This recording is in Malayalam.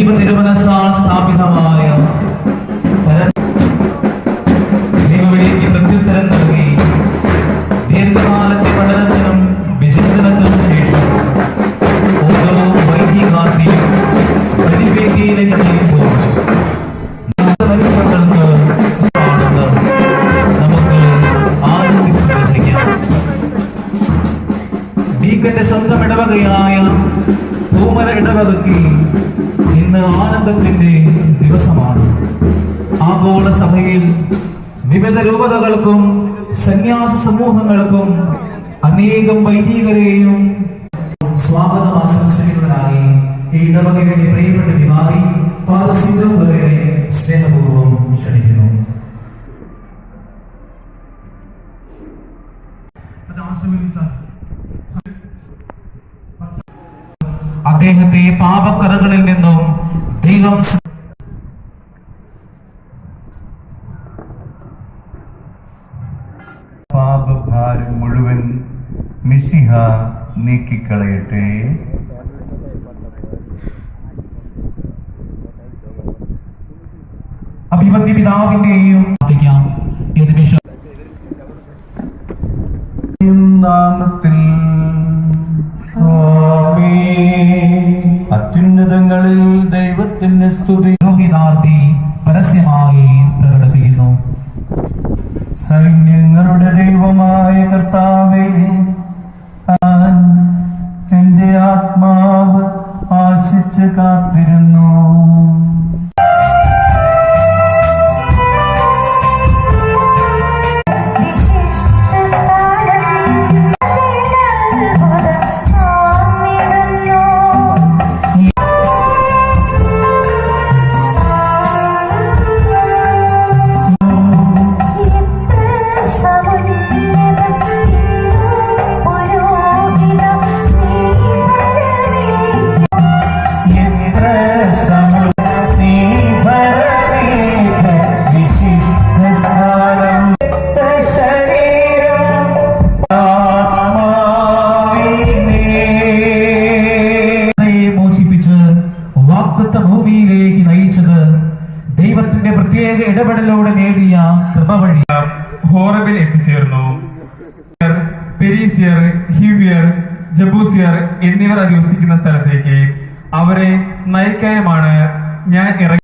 ദൈവനിരുമനസ്സാൽ സ്ഥാപിതമായ ദൈവവിളിക്ക് പ്രത്യുത്തരം നൽകി ദീർഘകാലത്തെ പഠനത്തിനും വിചിന്തനത്തിനും ശേഷം ഓരോ വൈദികാർത്തിയും പരിവേദിയിലേക്ക് അണിയുമ്പോൾ മനുഷ്യർക്ക് നമുക്ക് ആനന്ദിച്ചു രസിക്കാം. ഡീക്കന്റെ സ്വന്തം ഇടവകയായ പൂമര ഇടവകയ്ക്ക് ഇന്ന് ആനന്ദത്തിന്റെ ദിവസമാണ്. ആഗോള സഭയിൽ വിവിധ രൂപതകൾക്കും സന്യാസ സമൂഹങ്ങൾക്കും അനേകം വൈദികരെയും സ്വാഗതം ആശംസിക്കുന്നതിനായി ഈ ഇടവകയുടെ പ്രിയപ്പെട്ട വികാരി ഫാദർ സിജോ പെരേരയെ സ്നേഹപൂർവ്വം ക്ഷണിക്കുന്നു. അദ്ദേഹത്തെ പാപക്കറകളിൽ നിന്നും ദൈവം പാപഭാരം മുഴുവൻ മിശിഹ നീക്കിക്കളയട്ടെ. അഭിവന്യ പിതാവിന്റെയും നാമത്തിൽ അത്യുന്നതങ്ങളിൽ ദൈവത്തിന്റെ സ്തുതി. രോഹിതാർത്ഥി പരസ്യമായി പ്രകടിപ്പിക്കുന്നു. സൈന്യങ്ങളുടെ ദൈവമായ കർത്താവേ, എന്റെ ആത്മാവ് ആശിച്ച് കാത്തിരുന്നു. ഭൂമിയിലേക്ക് നയിച്ചത് ദൈവത്തിന്റെ പ്രത്യേക ഇടപെടലോടെ നേടിയ കൃപ വഴി ഹോറബിൽ എത്തിച്ചേർന്നു. പെരീസിയർ, ഹിവിയർ, ജബൂസിയർ എന്നിവർ അധിവസിക്കുന്ന സ്ഥലത്തേക്ക് അവരെ നയിക്കാനുമാണ് ഞാൻ